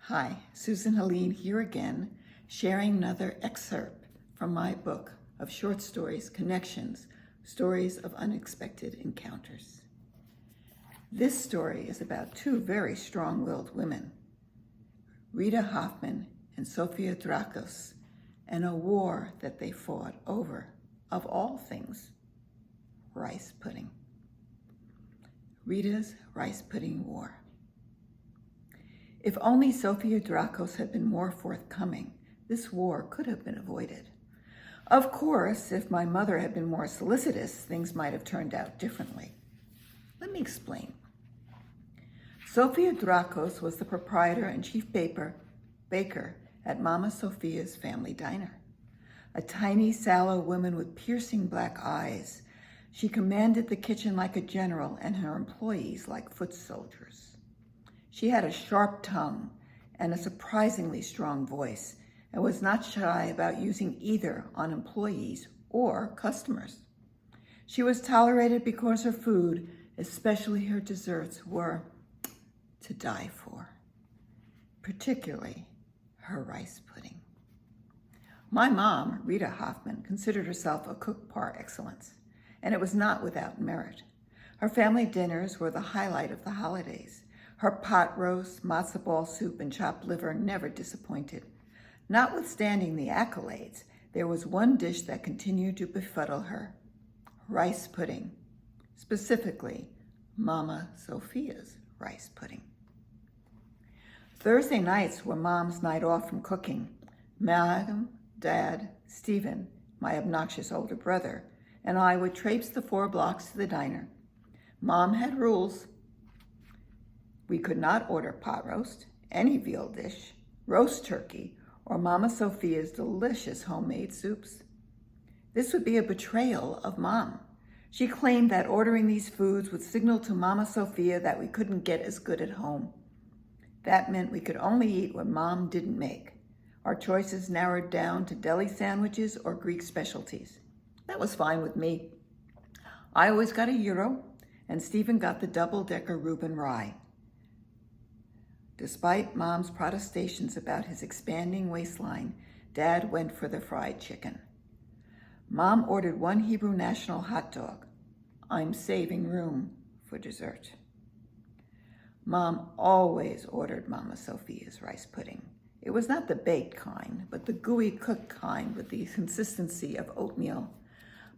Hi, Susan Helene here again, sharing another excerpt from my book of short stories, Connections, Stories of Unexpected Encounters. This story is about two very strong-willed women, Rita Hoffman and Sophia Drakos, and a war that they fought over, of all things, rice pudding. Rita's Rice Pudding War. If only Sophia Drakos had been more forthcoming, this war could have been avoided. Of course, if my mother had been more solicitous, things might have turned out differently. Let me explain. Sophia Drakos was the proprietor and chief baker at Mama Sophia's family diner. A tiny, sallow woman with piercing black eyes, she commanded the kitchen like a general and her employees like foot soldiers. She had a sharp tongue and a surprisingly strong voice and was not shy about using either on employees or customers. She was tolerated because her food, especially her desserts, were to die for, particularly her rice pudding. My mom, Rita Hoffman, considered herself a cook par excellence, and it was not without merit. Her family dinners were the highlight of the holidays. Her pot roast, matzo ball soup, and chopped liver never disappointed. Notwithstanding the accolades, there was one dish that continued to befuddle her: rice pudding, specifically Mama Sophia's rice pudding. Thursday nights were Mom's night off from cooking. Mom, Dad, Stephen, my obnoxious older brother, and I would traipse the 4 blocks to the diner. Mom had rules. We could not order pot roast, any veal dish, roast turkey, or Mama Sophia's delicious homemade soups. This would be a betrayal of Mom. She claimed that ordering these foods would signal to Mama Sophia that we couldn't get as good at home. That meant we could only eat what Mom didn't make. Our choices narrowed down to deli sandwiches or Greek specialties. That was fine with me. I always got a gyro, and Stephen got the double-decker Reuben rye. Despite Mom's protestations about his expanding waistline, Dad went for the fried chicken. Mom ordered 1 Hebrew National hot dog. I'm saving room for dessert. Mom always ordered Mama Sophia's rice pudding. It was not the baked kind, but the gooey cooked kind with the consistency of oatmeal.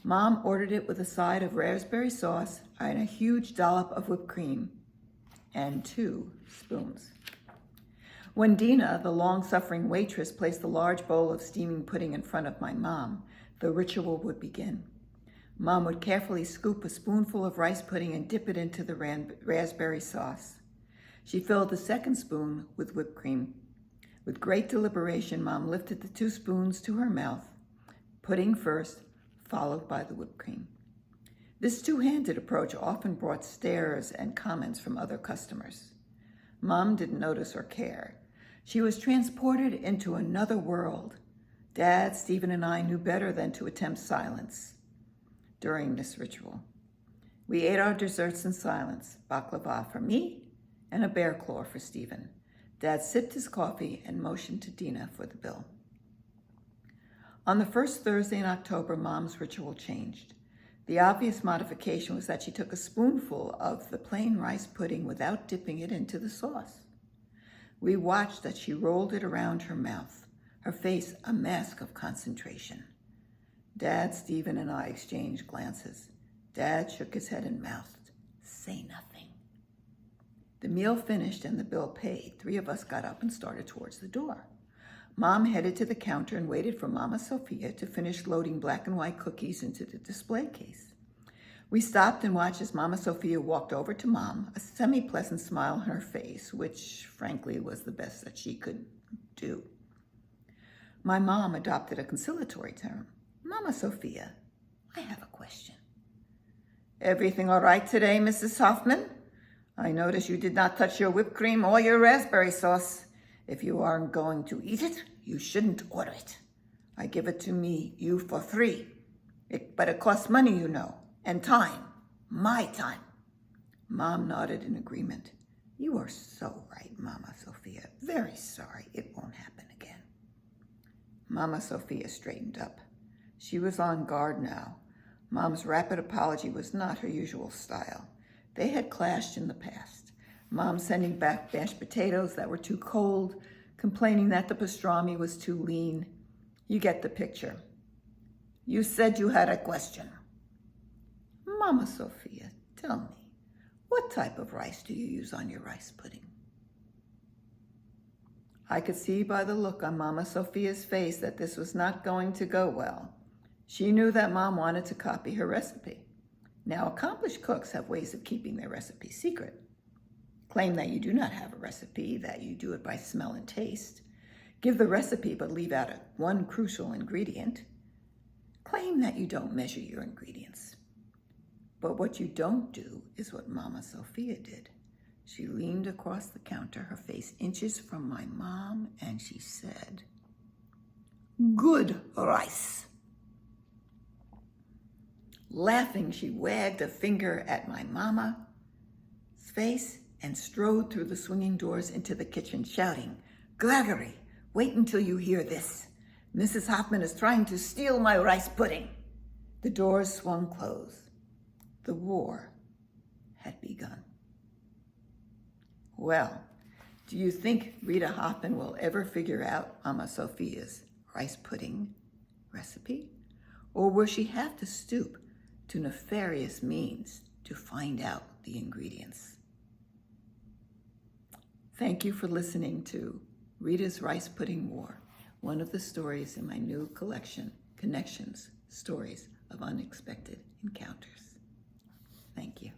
Mom ordered it with a side of raspberry sauce and a huge dollop of whipped cream and 2 spoons. When Dina, the long-suffering waitress, placed the large bowl of steaming pudding in front of my mom, the ritual would begin. Mom would carefully scoop a spoonful of rice pudding and dip it into the raspberry sauce. She filled the second spoon with whipped cream. With great deliberation, Mom lifted the 2 spoons to her mouth, pudding first, followed by the whipped cream. This two-handed approach often brought stares and comments from other customers. Mom didn't notice or care. She was transported into another world. Dad, Stephen, and I knew better than to attempt silence during this ritual. We ate our desserts in silence, baklava for me and a bear claw for Stephen. Dad sipped his coffee and motioned to Dina for the bill. On the first Thursday in October, Mom's ritual changed. The obvious modification was that she took a spoonful of the plain rice pudding without dipping it into the sauce. We watched as she rolled it around her mouth, her face a mask of concentration. Dad, Stephen, and I exchanged glances. Dad shook his head and mouthed, "Say nothing." The meal finished and the bill paid. 3 of us got up and started towards the door. Mom headed to the counter and waited for Mama Sophia to finish loading black and white cookies into the display case. We stopped and watched as Mama Sophia walked over to Mom, a semi-pleasant smile on her face, which frankly was the best that she could do. My mom adopted a conciliatory term. "Mama Sophia, I have a question." "Everything all right today, Mrs. Hoffman? I notice you did not touch your whipped cream or your raspberry sauce. If you aren't going to eat it, you shouldn't order it. I give it to you for free. But it costs money, you know, and time, my time." Mom nodded in agreement. "You are so right, Mama Sophia. very sorry. It won't happen again." Mama Sophia straightened up. She was on guard now. Mom's rapid apology was not her usual style. They had clashed in the past. Mom sending back mashed potatoes that were too cold, complaining that the pastrami was too lean. You get the picture. "You said you had a question." "Mama Sophia, tell me, what type of rice do you use on your rice pudding?" I could see by the look on Mama Sophia's face that this was not going to go well. She knew that Mom wanted to copy her recipe. Now, accomplished cooks have ways of keeping their recipe secret. Claim that you do not have a recipe, that you do it by smell and taste. Give the recipe but leave out one crucial ingredient. Claim that you don't measure your ingredients. But what you don't do is what Mama Sophia did. She leaned across the counter, her face inches from my mom, and she said, "Good rice." Laughing, she wagged a finger at my mama's face and strode through the swinging doors into the kitchen, shouting, "Gregory, wait until you hear this. Mrs. Hoffman is trying to steal my rice pudding." The doors swung closed. The war had begun. Well, do you think Rita Hoffman will ever figure out Mama Sophia's rice pudding recipe? Or will she have to stoop to nefarious means to find out the ingredients? Thank you for listening to Rita's Rice Pudding War, one of the stories in my new collection, Connections, Stories of Unexpected Encounters. Thank you.